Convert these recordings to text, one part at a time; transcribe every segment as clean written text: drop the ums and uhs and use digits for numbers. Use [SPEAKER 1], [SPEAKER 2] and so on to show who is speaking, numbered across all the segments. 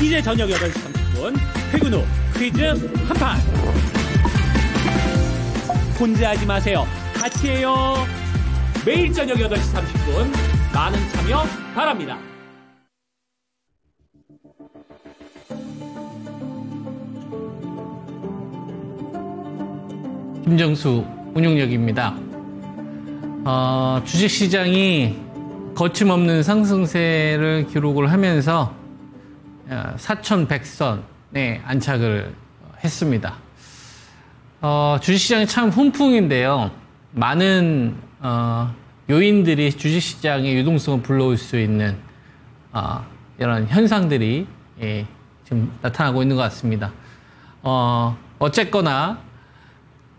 [SPEAKER 1] 이제 저녁 8시 30분 퇴근 후 퀴즈 한판. 혼자 하지 마세요. 같이 해요. 매일 저녁 8시 30분 많은 참여 바랍니다.
[SPEAKER 2] 김정수 운용력입니다. 주식시장이 거침없는 상승세를 기록을 하면서 4,100선에 안착을 했습니다. 주식시장이 참 훈풍인데요. 많은 요인들이 주식시장의 유동성을 불러올 수 있는 이런 현상들이 지금 나타나고 있는 것 같습니다. 어쨌거나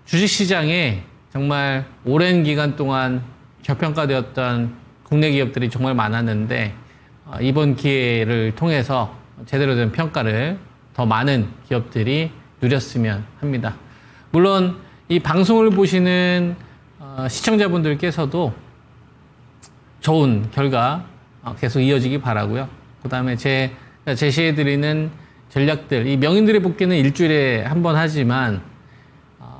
[SPEAKER 2] 주식시장에 정말 오랜 기간 동안 저평가되었던 국내 기업들이 정말 많았는데 이번 기회를 통해서 제대로 된 평가를 더 많은 기업들이 누렸으면 합니다. 물론 이 방송을 보시는 시청자분들께서도 좋은 결과 계속 이어지기 바라고요. 그 다음에 제가 제시해드리는 전략들, 이 명인들의 복귀는 일주일에 한 번 하지만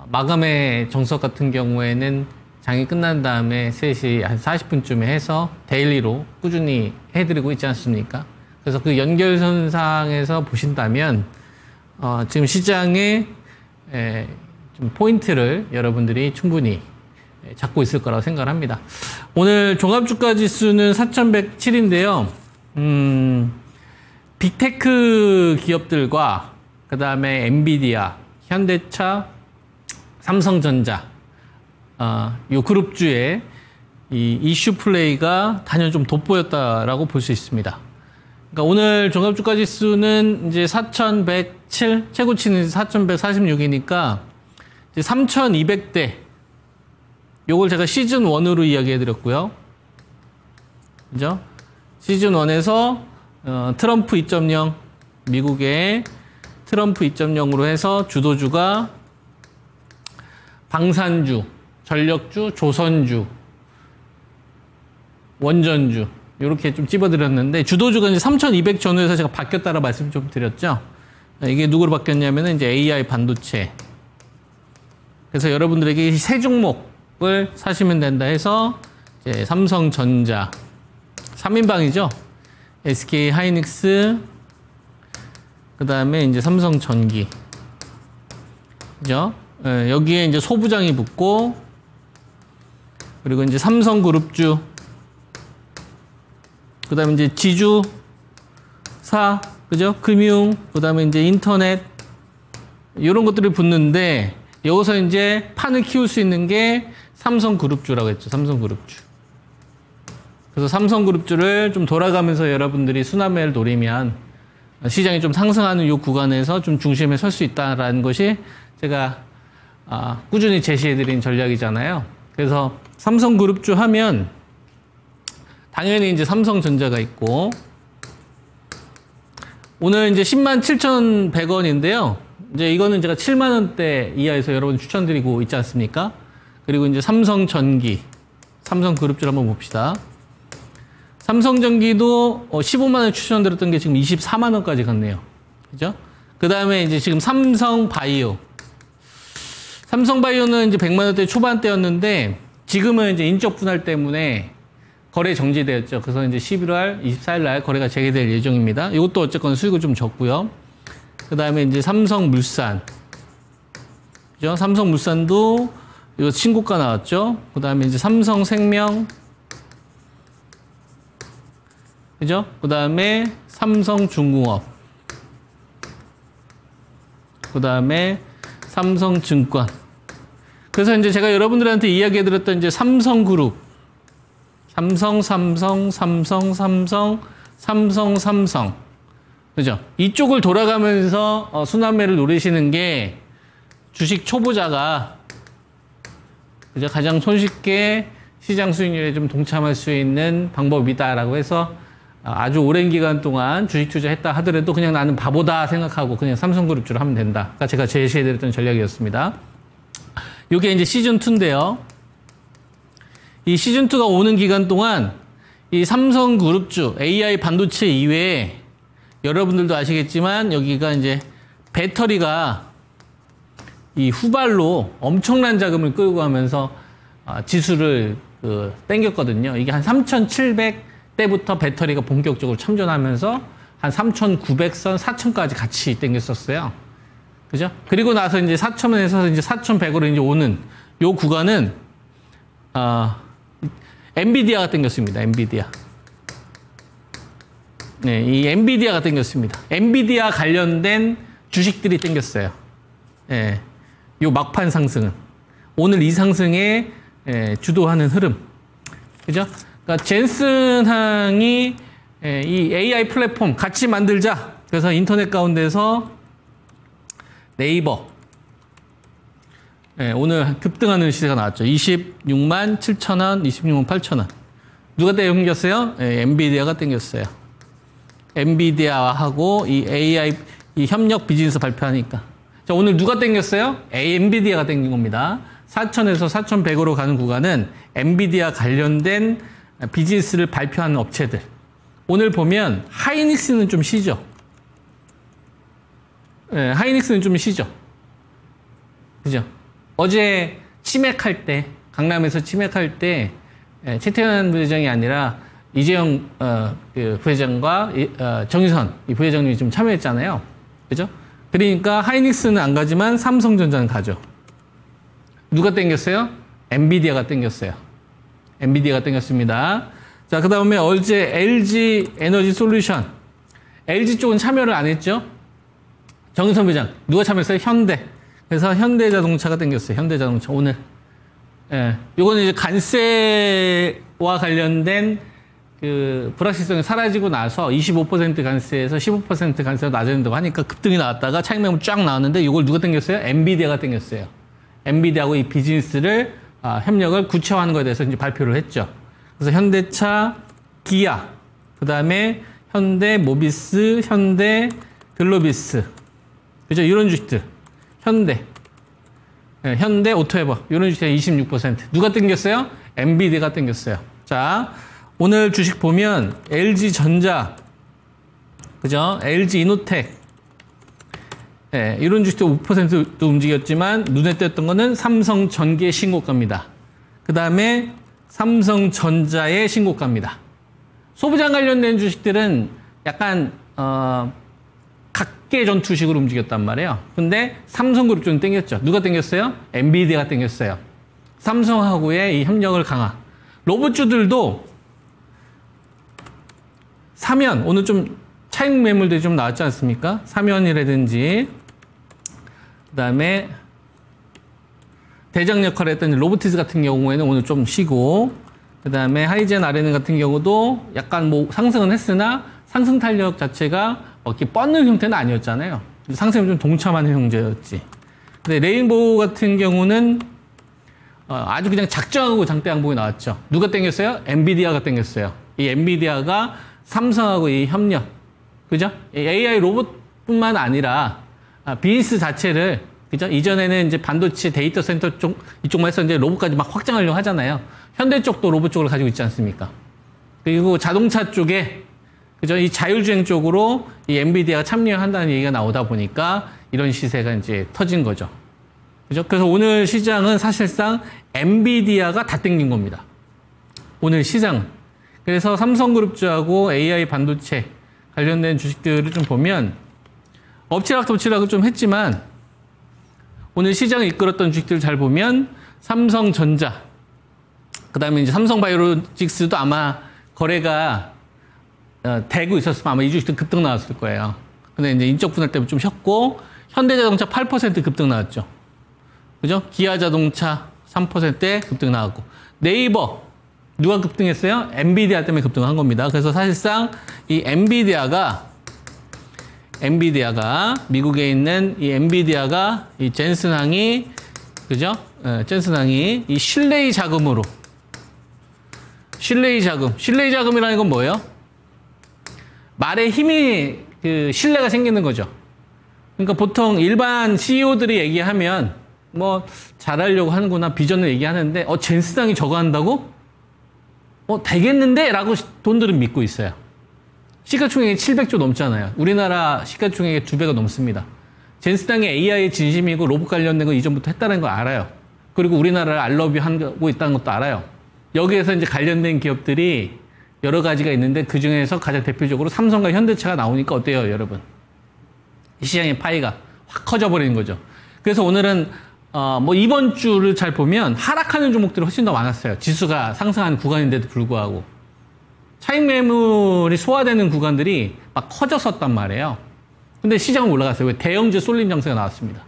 [SPEAKER 2] 마감의 정석 같은 경우에는 장이 끝난 다음에 3시 한 40분쯤에 해서 데일리로 꾸준히 해드리고 있지 않습니까? 그래서 그 연결선상에서 보신다면 지금 시장의 좀 포인트를 여러분들이 충분히 잡고 있을 거라고 생각을 합니다. 오늘 종합주가 지수는 4,107인데요. 빅테크 기업들과 그 다음에 엔비디아, 현대차, 삼성전자 이 그룹주의 이 이슈 플레이가 단연 좀 돋보였다라고 볼 수 있습니다. 그러니까 오늘 종합주가 지수는 이제 4,107, 최고치는 4,146이니까 이제 3,200대. 요걸 제가 시즌 1으로 이야기해 드렸고요. 그죠? 시즌 1에서 트럼프 2.0, 미국의 트럼프 2.0으로 해서 주도주가 방산주, 전력주, 조선주, 원전주 이렇게 좀 찝어드렸는데 주도주가 이제 3,200 전후에서 제가 바뀌었다라 말씀 좀 드렸죠. 이게 누구로 바뀌었냐면은 이제 AI 반도체. 그래서 여러분들에게 이 세 종목을 사시면 된다 해서 이제 삼성전자 3인방이죠. SK 하이닉스, 그 다음에 이제 삼성전기, 그죠? 여기에 이제 소부장이 붙고, 그리고 이제 삼성그룹주, 그 다음에 이제 지주사, 그죠? 금융, 그 다음에 이제 인터넷, 이런 것들이 붙는데, 여기서 이제 판을 키울 수 있는 게 삼성그룹주라고 했죠. 삼성그룹주. 그래서 삼성그룹주를 좀 돌아가면서 여러분들이 순환매를 노리면 시장이 좀 상승하는 이 구간에서 좀 중심에 설 수 있다라는 것이 제가 꾸준히 제시해드린 전략이잖아요. 그래서 삼성그룹주 하면 당연히 이제 삼성전자가 있고, 오늘 이제 107,100원인데요. 이제 이거는 제가 7만원대 이하에서 여러분 추천드리고 있지 않습니까? 그리고 이제 삼성전기, 삼성그룹주를 한번 봅시다. 삼성전기도 15만원 추천드렸던 게 지금 24만원까지 갔네요. 그죠? 그 다음에 이제 지금 삼성바이오. 삼성바이오는 이제 100만원대 초반대였는데 지금은 이제 인적 분할 때문에 거래 정지되었죠. 그래서 이제 11월 24일 날 거래가 재개될 예정입니다. 이것도 어쨌건 수익을 좀 줬고요. 그 다음에 이제 삼성물산. 그죠? 삼성물산도 이거 신고가 나왔죠. 그 다음에 이제 삼성생명. 그죠? 그 다음에 삼성중공업. 그 다음에 삼성증권. 그래서 이제 제가 여러분들한테 이야기해드렸던 이제 삼성그룹. 삼성. 그죠? 이쪽을 돌아가면서 순환매를 노리시는 게 주식 초보자가 그죠? 가장 손쉽게 시장 수익률에 좀 동참할 수 있는 방법이다라고 해서 아주 오랜 기간 동안 주식 투자했다 하더라도 그냥 나는 바보다 생각하고 그냥 삼성그룹주로 하면 된다. 그러니까 제가 제시해드렸던 전략이었습니다. 이게 이제 시즌2인데요. 이 시즌2가 오는 기간 동안 이 삼성그룹주, AI 반도체 이외에 여러분들도 아시겠지만 여기가 이제 배터리가 이 후발로 엄청난 자금을 끌고 가면서 지수를 땡겼거든요. 이게 한 3,700대부터 배터리가 본격적으로 참전하면서 한 3,900선, 4,000까지 같이 땡겼었어요. 그죠? 그리고 나서 이제 4,000에서 이제 4,100으로 이제 오는 요 구간은 엔비디아가 땡겼습니다. 엔비디아. 네, 이 엔비디아가 땡겼습니다. 엔비디아 관련된 주식들이 땡겼어요. 예. 요 막판 상승은. 오늘 이 상승에 주도하는 흐름. 그죠? 그러니까 젠슨항이 이 AI 플랫폼 같이 만들자. 그래서 인터넷 가운데서 네이버. 오늘 급등하는 시세가 나왔죠. 26만 7천원, 26만 8천원. 누가 땡겼어요? 엔비디아가 땡겼어요. 엔비디아하고 이 AI 이 협력 비즈니스 발표하니까. 자, 오늘 누가 땡겼어요? 엔비디아가 땡긴 겁니다. 4,000에서 4,100으로 가는 구간은 엔비디아 관련된 비즈니스를 발표하는 업체들. 오늘 보면 하이닉스는 좀 쉬죠. 네, 하이닉스는 좀 쉬죠. 그죠? 어제 치맥할 때, 강남에서 치맥할 때 최태원 부회장이 아니라 이재용 그 부회장과 정유선 이 부회장님이 좀 참여했잖아요. 그죠? 그러니까 하이닉스는 안 가지만 삼성전자는 가죠. 누가 땡겼어요? 엔비디아가 땡겼어요. 엔비디아가 땡겼습니다. 자, 그 다음에 어제 LG 에너지 솔루션. LG 쪽은 참여를 안 했죠? 정유선 부회장. 누가 참여했어요? 현대. 그래서 현대자동차가 땡겼어요. 현대자동차 오늘. 예, 요거는 이제 관세와 관련된 그 불확실성이 사라지고 나서 25% 관세에서 15% 관세가 낮아진다고 하니까 급등이 나왔다가 차익 매물 쫙 나왔는데 이걸 누가 땡겼어요? 엔비디아가 땡겼어요. 엔비디아하고 이 비즈니스를 협력을 구체화하는 것에 대해서 이제 발표를 했죠. 그래서 현대차, 기아, 그 다음에 현대 모비스, 현대 글로비스, 그죠? 이런 주식들. 현대, 네, 현대 오토에버 이런 주식이 26%. 누가 땡겼어요? 엔비디아가 땡겼어요. 자, 오늘 주식 보면 LG전자, 그죠? LG이노텍, 네, 이런 주식도 5%도 움직였지만 눈에 띄었던 거는 삼성전기의 신고가입니다. 그 다음에 삼성전자의 신고가입니다. 소부장 관련된 주식들은 약간 각계 전투식으로 움직였단 말이에요. 근데 삼성그룹 좀 땡겼죠. 누가 땡겼어요? 엔비디아가 땡겼어요. 삼성하고의 이 협력을 강화. 로봇주들도 사면, 오늘 좀 차익 매물들이 좀 나왔지 않습니까? 사면이라든지, 그 다음에 대장 역할을 했던 로보티스 같은 경우에는 오늘 좀 쉬고, 그 다음에 하이젠 아레는 같은 경우도 약간 뭐 상승은 했으나 상승 탄력 자체가 이렇게 뻗는 형태는 아니었잖아요. 상승이 좀 동참하는 형태였지. 근데 레인보우 같은 경우는 아주 그냥 작정하고 장대 양봉이 나왔죠. 누가 땡겼어요? 엔비디아가 땡겼어요. 이 엔비디아가 삼성하고 이 협력, 그죠? AI 로봇뿐만 아니라 비즈니스 자체를, 그죠? 이전에는 이제 반도체 데이터 센터 쪽 이쪽만 해서 이제 로봇까지 막 확장하려고 하잖아요. 현대 쪽도 로봇 쪽을 가지고 있지 않습니까? 그리고 자동차 쪽에, 그죠? 이 자율주행 쪽으로 이 엔비디아가 참여한다는 얘기가 나오다 보니까 이런 시세가 이제 터진 거죠. 그죠? 그래서 오늘 시장은 사실상 엔비디아가 다 땡긴 겁니다. 오늘 시장. 그래서 삼성그룹주하고 AI 반도체 관련된 주식들을 좀 보면 엎치락덮치락을 좀 했지만 오늘 시장을 이끌었던 주식들을 잘 보면 삼성전자, 그 다음에 이제 삼성바이오로직스도 아마 거래가 되고 있었으면 아마 이 주식도 급등 나왔을 거예요. 근데 이제 인적 분할 때문에 좀 쉬었고, 현대자동차 8% 급등 나왔죠. 그죠? 기아자동차 3%대 급등 나왔고, 네이버 누가 급등했어요? 엔비디아 때문에 급등한 겁니다. 그래서 사실상 이 엔비디아가 미국에 있는 이 엔비디아가 이 젠슨항이, 그죠? 젠슨항이 이 실내의 자금으로, 실내의 자금이라는 건 뭐예요? 말에 힘이 그 신뢰가 생기는 거죠. 그러니까 보통 일반 CEO들이 얘기하면 뭐 잘하려고 하는구나 비전을 얘기하는데 젠슨항이 저거 한다고? 되겠는데? 라고 돈들은 믿고 있어요. 시가총액이 700조 넘잖아요. 우리나라 시가총액의 2배가 넘습니다. 젠스당이 AI의 진심이고 로봇 관련된 거 이전부터 했다는 걸 알아요. 그리고 우리나라를 알러뷰하고 있다는 것도 알아요. 여기에서 이제 관련된 기업들이 여러 가지가 있는데 그 중에서 가장 대표적으로 삼성과 현대차가 나오니까 어때요, 여러분? 시장의 파이가 확 커져 버리는 거죠. 그래서 오늘은 뭐 이번 주를 잘 보면 하락하는 종목들이 훨씬 더 많았어요. 지수가 상승하는 구간인데도 불구하고 차익 매물이 소화되는 구간들이 막 커졌었단 말이에요. 근데 시장은 올라갔어요. 왜? 대형주 쏠림 장세가 나왔습니다.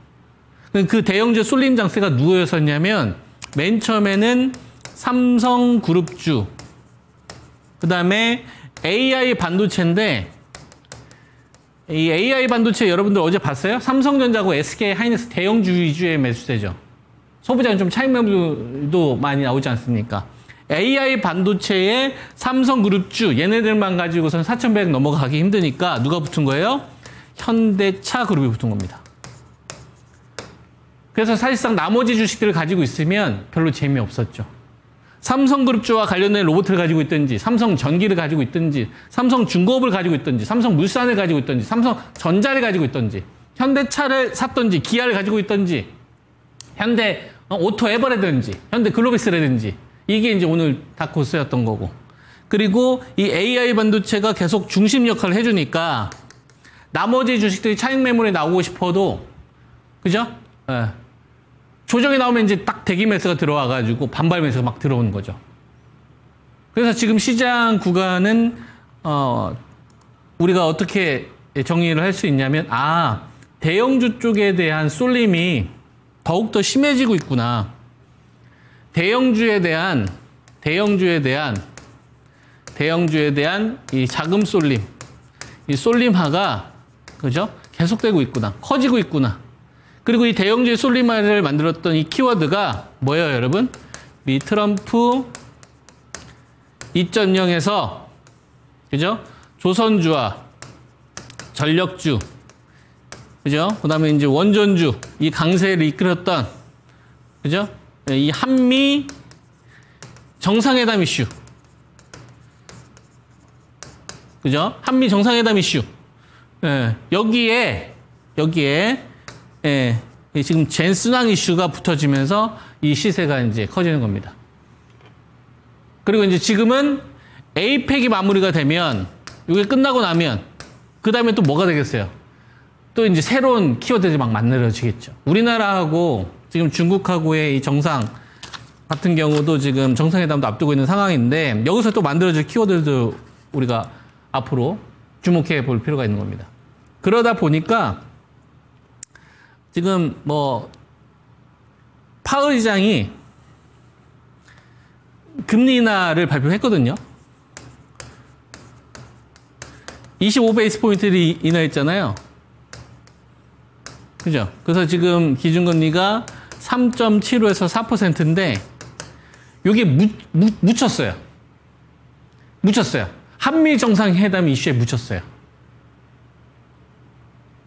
[SPEAKER 2] 그 대형주 쏠림 장세가 누구였었냐면 맨 처음에는 삼성그룹주, 그 다음에 AI 반도체인데 이 AI 반도체 여러분들 어제 봤어요? 삼성전자하고 SK 하이닉스 대형주 위주의 매수세죠. 소비자는 좀 차익 매물도 많이 나오지 않습니까? AI 반도체에 삼성그룹주 얘네들만 가지고선 4,100 넘어가기 힘드니까 누가 붙은 거예요? 현대차 그룹이 붙은 겁니다. 그래서 사실상 나머지 주식들을 가지고 있으면 별로 재미없었죠. 삼성그룹주와 관련된 로봇을 가지고 있든지, 삼성전기를 가지고 있든지, 삼성중공업을 가지고 있든지, 삼성물산을 가지고 있든지, 삼성전자를 가지고 있든지, 현대차를 샀든지, 기아를 가지고 있든지, 현대 오토에버라든지, 현대 글로비스라든지, 이게 이제 오늘 다 고스였던 거고. 그리고 이 AI 반도체가 계속 중심 역할을 해주니까 나머지 주식들이 차익 매물에 나오고 싶어도, 그죠? 예. 조정이 나오면 이제 딱 대기 매수가 들어와가지고 반발 매수가 막 들어오는 거죠. 그래서 지금 시장 구간은 우리가 어떻게 정리를 할 수 있냐면 대형주 쪽에 대한 쏠림이 더욱더 심해지고 있구나. 대형주에 대한 이 자금 쏠림, 이 쏠림화가 그죠? 계속되고 있구나, 커지고 있구나. 그리고 이 대형주의 쏠림화를 만들었던 이 키워드가 뭐예요, 여러분? 미 트럼프 2.0에서 그죠? 조선주와 전력주, 그죠? 그다음에 이제 원전주 이 강세를 이끌었던 그죠? 이 한미 정상회담 이슈, 그죠? 한미 정상회담 이슈. 예, 여기에 예, 지금 젠스당 이슈가 붙어지면서 이 시세가 이제 커지는 겁니다. 그리고 이제 지금은 에이펙이 마무리가 되면, 이게 끝나고 나면, 그 다음에 또 뭐가 되겠어요? 또 이제 새로운 키워드들이 막 만들어지겠죠. 우리나라하고 지금 중국하고의 이 정상 같은 경우도 지금 정상회담도 앞두고 있는 상황인데, 여기서 또 만들어질 키워드도 우리가 앞으로 주목해 볼 필요가 있는 겁니다. 그러다 보니까 지금 뭐 파월 의장이 금리 인하를 발표했거든요. 25베이스 포인트를 인하했잖아요. 그죠? 그래서 지금 기준금리가 3.75에서 4%인데 이게 묻혔어요. 한미 정상회담 이슈에 묻혔어요.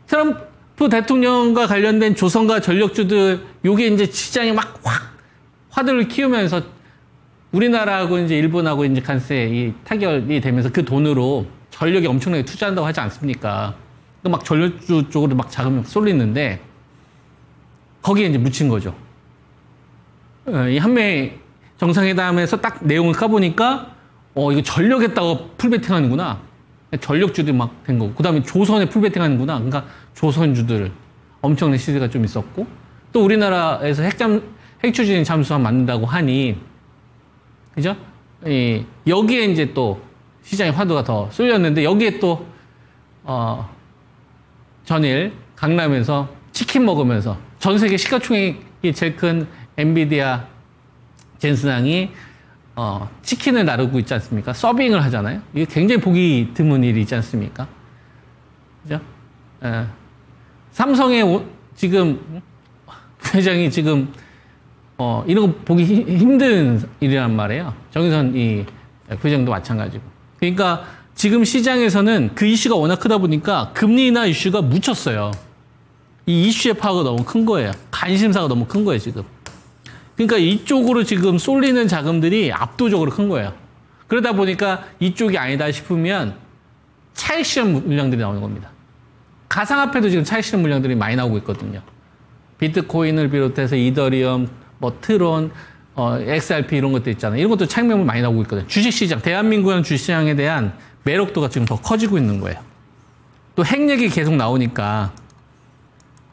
[SPEAKER 2] 트럼프 대통령과 관련된 조선과 전력주들, 요게 이제 시장에 막 확 화두를 키우면서 우리나라하고 이제 일본하고 이제 관세 이 타결이 되면서 그 돈으로 전력에 엄청나게 투자한다고 하지 않습니까? 막 전력주 쪽으로 막 자금이 쏠리는데 거기에 이제 묻힌 거죠. 이 한미 정상회담에서 딱 내용을 까보니까 이거 전력했다고 풀베팅 하는구나. 전력주들이 막 된 거고. 그 다음에 조선에 풀베팅 하는구나. 그러니까 조선주들 엄청난 시세가 좀 있었고, 또 우리나라에서 핵추진 잠수함 만든다고 하니, 그죠? 여기에 이제 또 시장의 화두가 더 쏠렸는데, 여기에 또, 전일 강남에서 치킨 먹으면서 전 세계 시가총액이 제일 큰 엔비디아 젠스당이 치킨을 나르고 있지 않습니까? 서빙을 하잖아요. 이게 굉장히 보기 드문 일이 있지 않습니까? 그죠? 삼성의 지금 회장이 지금 이런 거 보기 힘든 일이란 말이에요. 정의선 이 회장도 마찬가지고. 그러니까 지금 시장에서는 그 이슈가 워낙 크다 보니까 금리 인하 이슈가 묻혔어요. 이 이슈의 파워가 너무 큰 거예요. 관심사가 너무 큰 거예요, 지금. 그러니까 이쪽으로 지금 쏠리는 자금들이 압도적으로 큰 거예요. 그러다 보니까 이쪽이 아니다 싶으면 차익 실현 물량들이 나오는 겁니다. 가상화폐도 지금 차익 실현 물량들이 많이 나오고 있거든요. 비트코인을 비롯해서 이더리움, 뭐 트론, XRP 이런 것도 있잖아요. 이런 것도 차익 매물 많이 나오고 있거든요. 주식시장, 대한민국은 주식시장에 대한 매력도가 지금 더 커지고 있는 거예요. 또 핵 얘기 계속 나오니까,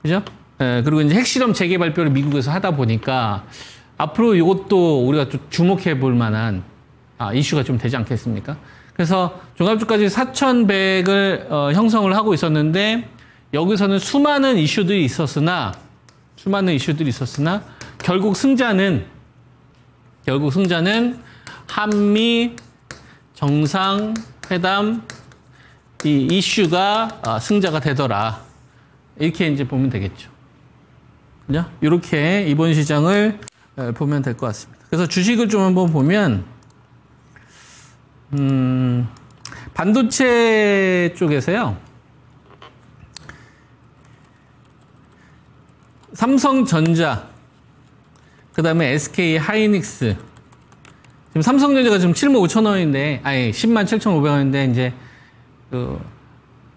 [SPEAKER 2] 그죠? 그리고 이제 핵실험 재개발표를 미국에서 하다 보니까 앞으로 이것도 우리가 좀 주목해 볼 만한 이슈가 좀 되지 않겠습니까? 그래서 종합주가지 4,100을 형성을 하고 있었는데 여기서는 수많은 이슈들이 있었으나 결국 승자는 한미 정상회담 이 이슈가 승자가 되더라. 이렇게 이제 보면 되겠죠. 그죠? 이렇게 이번 시장을 보면 될 것 같습니다. 그래서 주식을 좀 한번 보면, 반도체 쪽에서요, 삼성전자, 그 다음에 SK 하이닉스. 지금 삼성전자가 지금 75,000원인데, 107,500원인데, 이제,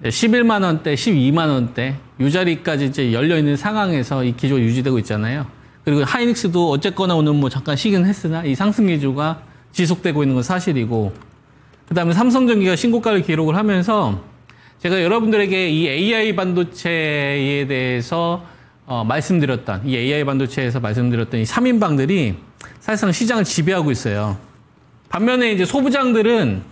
[SPEAKER 2] 11만원대, 12만원대, 이 자리까지 이제 열려있는 상황에서 이 기조가 유지되고 있잖아요. 그리고 하이닉스도 어쨌거나 오늘 뭐 잠깐 쉬긴 했으나 이 상승 기조가 지속되고 있는 건 사실이고, 그 다음에 삼성전기가 신고가를 기록을 하면서 제가 여러분들에게 이 AI 반도체에 대해서 말씀드렸던, 이 AI 반도체에서 말씀드렸던 이 3인방들이 사실상 시장을 지배하고 있어요. 반면에 이제 소부장들은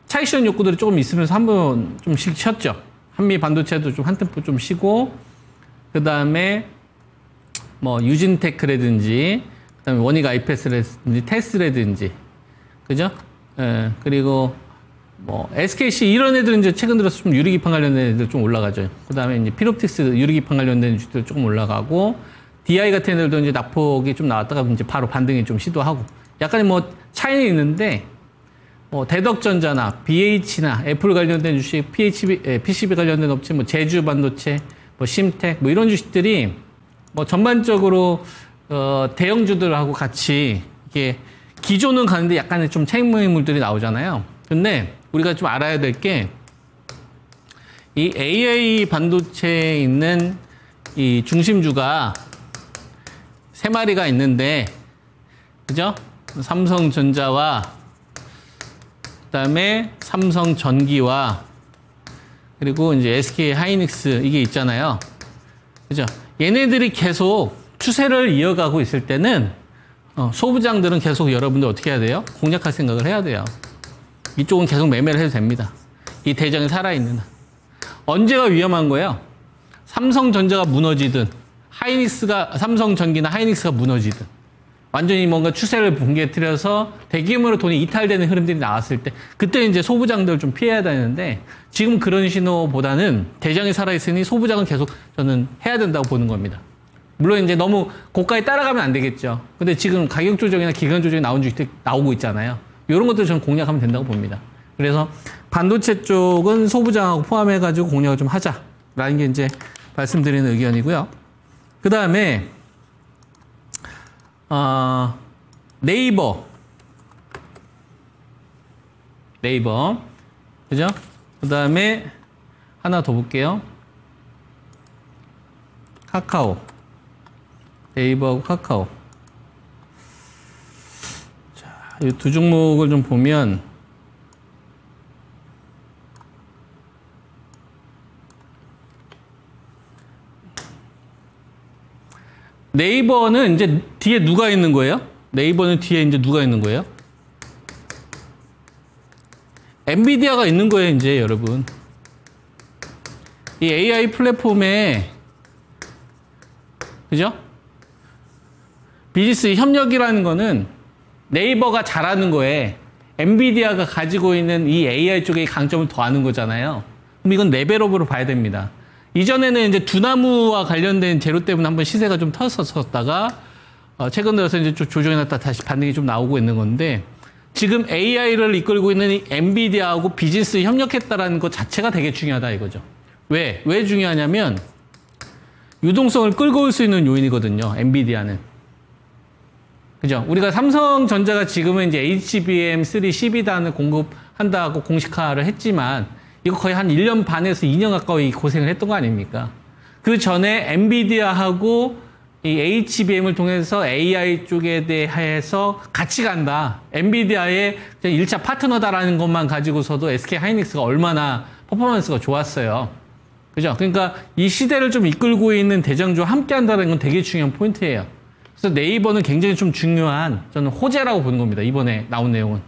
[SPEAKER 2] 차익 실현 욕구들이 조금 있으면서 한번 좀 쉬었죠. 한미 반도체도 좀 한 템포 좀 쉬고, 그 다음에 뭐 유진테크라든지, 그 다음에 원익 아이패스라든지, 테스라든지, 그죠? 그리고 뭐 SKC 이런 애들은 이제 최근 들어서 좀 유리기판 관련된 애들 좀 올라가죠. 그 다음에 이제 필옵틱스 유리기판 관련된 주들 조금 올라가고, DI 같은 애들도 이제 낙폭이 좀 나왔다가 이제 바로 반등이 좀 시도하고, 약간 뭐 차이는 있는데, 뭐 대덕전자나 BH나 애플 관련된 주식, PCB 관련된 업체, 뭐 제주 반도체, 뭐 심텍, 뭐 이런 주식들이 뭐 전반적으로 대형주들하고 같이 이게 기조는 가는데 약간의 좀 차익물들이 나오잖아요. 근데 우리가 좀 알아야 될 게 이 AI 반도체에 있는 이 중심주가 세 마리가 있는데, 그죠? 삼성전자와 그다음에 삼성전기와 그리고 이제 SK 하이닉스 이게 있잖아요. 그죠? 얘네들이 계속 추세를 이어가고 있을 때는 소부장들은 계속 여러분들 어떻게 해야 돼요? 공략할 생각을 해야 돼요. 이쪽은 계속 매매를 해도 됩니다. 이 대장이 살아있는 한. 언제가 위험한 거예요? 삼성전자가 무너지든 삼성전기나 하이닉스가 무너지든 완전히 뭔가 추세를 붕괴뜨려서 대규모로 돈이 이탈되는 흐름들이 나왔을 때 그때 이제 소부장들 좀 피해야 되는데, 지금 그런 신호보다는 대장이 살아있으니 소부장은 계속 저는 해야 된다고 보는 겁니다. 물론 이제 너무 고가에 따라가면 안 되겠죠. 근데 지금 가격 조정이나 기간 조정이 나온 주식들이 나오고 있잖아요. 이런 것들 저는 공략하면 된다고 봅니다. 그래서 반도체 쪽은 소부장하고 포함해가지고 공략을 좀 하자라는 게 이제 말씀드리는 의견이고요. 그 다음에 네이버, 그죠? 그 다음에 하나 더 볼게요. 카카오, 네이버하고 카카오. 자, 이 두 종목을 좀 보면 네이버는 이제 뒤에 누가 있는 거예요? 네이버는 뒤에 이제 누가 있는 거예요? 엔비디아가 있는 거예요, 이제 여러분. 이 AI 플랫폼에, 그죠? 비즈니스 협력이라는 거는 네이버가 잘하는 거에 엔비디아가 가지고 있는 이 AI 쪽의 강점을 더하는 거잖아요. 그럼 이건 레벨업으로 봐야 됩니다. 이전에는 이제 두나무와 관련된 재료 때문에 한번 시세가 좀 터졌었다가 최근 들어서 이제 좀 조정이 났다 다시 반등이 좀 나오고 있는 건데, 지금 AI를 이끌고 있는 이 엔비디아하고 비즈니스 협력했다라는 것 자체가 되게 중요하다 이거죠. 왜 중요하냐면 유동성을 끌고 올 수 있는 요인이거든요. 엔비디아는. 그죠? 우리가 삼성전자가 지금은 이제 HBM3 12단을 공급한다고 공식화를 했지만 이거 거의 한 1년 반에서 2년 가까이 고생을 했던 거 아닙니까? 그 전에 엔비디아하고 이 HBM을 통해서 AI 쪽에 대해서 같이 간다. 엔비디아의 1차 파트너다라는 것만 가지고서도 SK 하이닉스가 얼마나 퍼포먼스가 좋았어요. 그죠? 그러니까 이 시대를 좀 이끌고 있는 대장주와 함께 한다는 건 되게 중요한 포인트예요. 그래서 네이버는 굉장히 좀 중요한 저는 호재라고 보는 겁니다. 이번에 나온 내용은.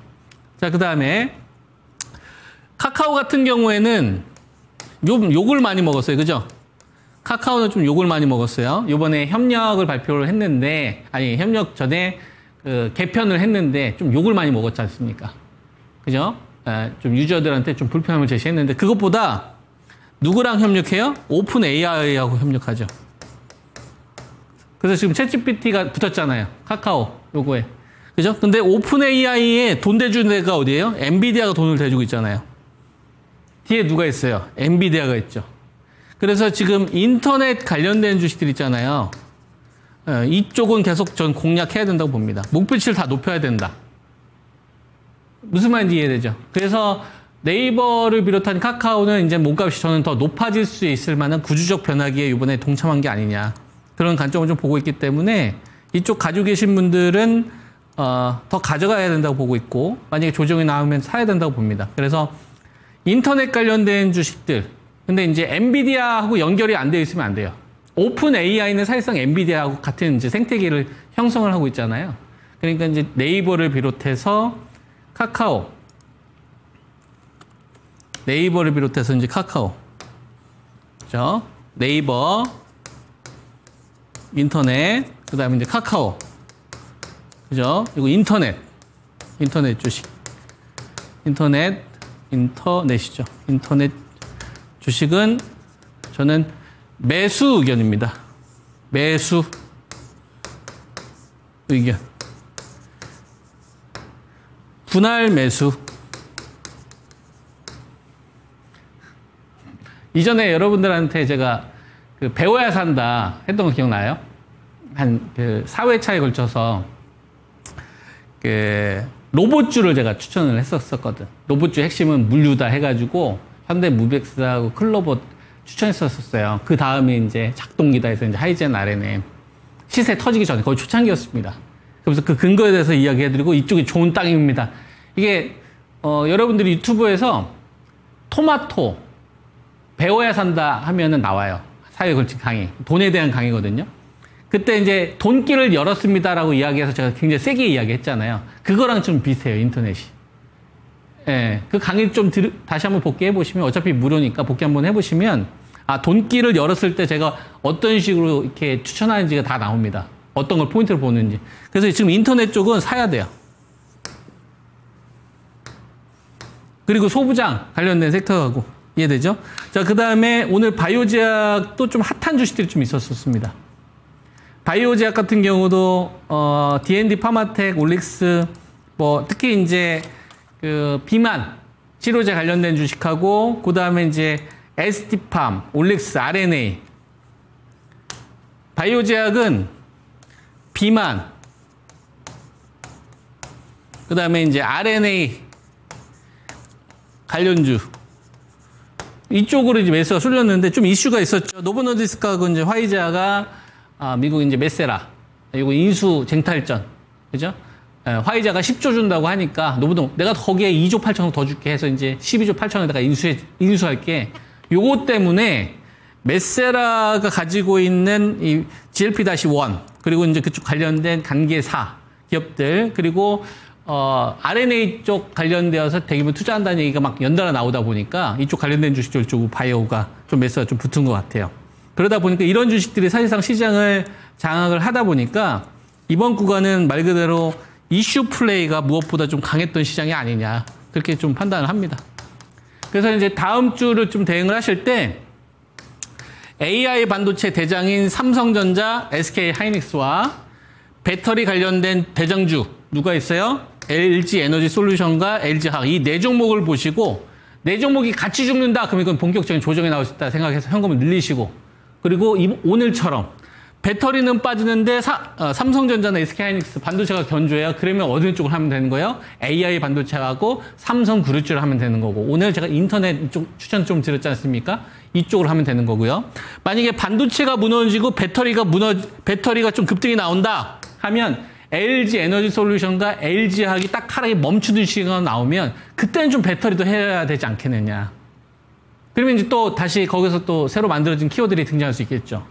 [SPEAKER 2] 자, 그 다음에 카카오 같은 경우에는 욕을 많이 먹었어요. 그죠? 카카오는 좀 욕을 많이 먹었어요. 이번에 협력을 발표를 했는데, 아니, 협력 전에 개편을 했는데 좀 욕을 많이 먹었지 않습니까? 그죠? 좀 유저들한테 좀 불편함을 제시했는데, 그것보다 누구랑 협력해요? 오픈 AI하고 협력하죠. 그래서 지금 챗GPT가 붙었잖아요. 카카오 요거에. 그죠? 근데 오픈 AI에 돈 대주는 데가 어디예요? 엔비디아가 돈을 대주고 있잖아요. 뒤에 누가 있어요? 엔비디아가 있죠. 그래서 지금 인터넷 관련된 주식들 있잖아요. 이쪽은 계속 전 공략해야 된다고 봅니다. 목표치를 다 높여야 된다. 무슨 말인지 이해되죠? 그래서 네이버를 비롯한 카카오는 이제 몸값이 저는 더 높아질 수 있을 만한 구조적 변화기에 이번에 동참한 게 아니냐. 그런 관점을 좀 보고 있기 때문에 이쪽 가지고 계신 분들은 더 가져가야 된다고 보고 있고, 만약에 조정이 나오면 사야 된다고 봅니다. 그래서 인터넷 관련된 주식들, 근데 이제 엔비디아하고 연결이 안 되어 있으면 안 돼요. 오픈 AI는 사실상 엔비디아하고 같은 이제 생태계를 형성을 하고 있잖아요. 그러니까 이제 네이버를 비롯해서 카카오, 네이버를 비롯해서 이제 카카오, 그죠? 네이버, 인터넷, 그 다음에 이제 카카오, 그죠? 그리고 인터넷 주식, 인터넷이죠. 인터넷 주식은 저는 매수 의견입니다. 매수 의견. 분할 매수. 이전에 여러분들한테 제가 배워야 산다 했던 거 기억나요? 한 4회차에 걸쳐서 로봇주를 제가 추천을 했었거든. 로봇주 핵심은 물류다 해가지고 현대무벡스하고 클로버 추천했었어요. 그 다음에 이제 작동기다 해서 이제 하이젠 RNA 시세 터지기 전에 거의 초창기였습니다. 그래서 그 근거에 대해서 이야기해드리고 이쪽이 좋은 땅입니다. 이게 여러분들이 유튜브에서 토마토 배워야 산다 하면은 나와요. 사회에 걸친 강의, 돈에 대한 강의거든요. 그때 이제 돈길을 열었습니다라고 이야기해서 제가 굉장히 세게 이야기했잖아요. 그거랑 좀 비슷해요, 인터넷이. 예, 그 강의 좀 다시 한번 복귀해 보시면, 어차피 무료니까 복귀 한번 해보시면, 돈길을 열었을 때 제가 어떤 식으로 이렇게 추천하는지가 다 나옵니다. 어떤 걸 포인트를 보는지. 그래서 지금 인터넷 쪽은 사야 돼요. 그리고 소부장 관련된 섹터하고 이해되죠? 자, 그 다음에 오늘 바이오제약도 좀 핫한 주식들이 좀 있었습니다. 바이오제약 같은 경우도 D&D 파마텍, 올릭스, 특히 이제 비만 치료제 관련된 주식하고, 그 다음에 이제 ST팜, 올릭스, RNA. 바이오제약은 비만, 그 다음에 이제 RNA 관련주. 이쪽으로 이제 매수가 쏠렸는데 좀 이슈가 있었죠. 노보노디스크하고 이제 화이자가 미국 이제 메세라, 이거 인수 쟁탈전, 그죠? 화이자가 10조 준다고 하니까 노부동 내가 거기에 2조 8천억 더 줄게 해서 이제 12조 8천억에다가 인수할게. 요거 때문에 메세라가 가지고 있는 이 GLP-1 그리고 이제 그쪽 관련된 관계사 기업들, 그리고 RNA 쪽 관련되어서 대규모 투자한다는 얘기가 막 연달아 나오다 보니까 이쪽 관련된 주식들 쪽 바이오가 좀 매수가 좀 붙은 것 같아요. 그러다 보니까 이런 주식들이 사실상 시장을 장악을 하다 보니까 이번 구간은 말 그대로 이슈 플레이가 무엇보다 좀 강했던 시장이 아니냐, 그렇게 좀 판단을 합니다. 그래서 이제 다음 주를 좀 대응을 하실 때 AI 반도체 대장인 삼성전자, SK 하이닉스와 배터리 관련된 대장주 누가 있어요? LG 에너지 솔루션과 LG화학, 이 네 종목을 보시고, 네 종목이 같이 죽는다 그러면 이건 본격적인 조정이 나올 수 있다 생각해서 현금을 늘리시고, 그리고 오늘처럼 배터리는 빠지는데 삼성전자나 SK하이닉스 반도체가 견조해요. 그러면 어느 쪽을 하면 되는 거예요? AI 반도체하고 삼성 그룹주를 하면 되는 거고, 오늘 제가 인터넷 이쪽 추천 좀 드렸지 않습니까? 이쪽으로 하면 되는 거고요. 만약에 반도체가 무너지고 배터리가 좀 급등이 나온다 하면 LG 에너지 솔루션과 LG화학이 딱 하락이 멈추는 시기가 나오면 그때는 좀 배터리도 해야 되지 않겠느냐. 그러면 이제 또 다시 거기서 또 새로 만들어진 키워드들이 등장할 수 있겠죠.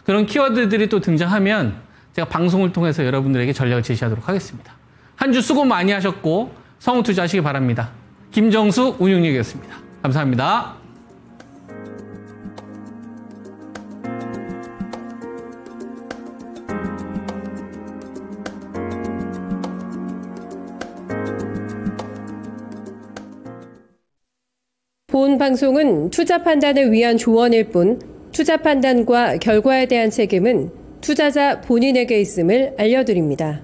[SPEAKER 2] 그런 키워드들이 또 등장하면 제가 방송을 통해서 여러분들에게 전략을 제시하도록 하겠습니다. 한 주 수고 많이 하셨고 성우 투자하시기 바랍니다. 김정수 운용력이었습니다. 감사합니다.
[SPEAKER 3] 본 방송은 투자 판단을 위한 조언일 뿐 투자 판단과 결과에 대한 책임은 투자자 본인에게 있음을 알려드립니다.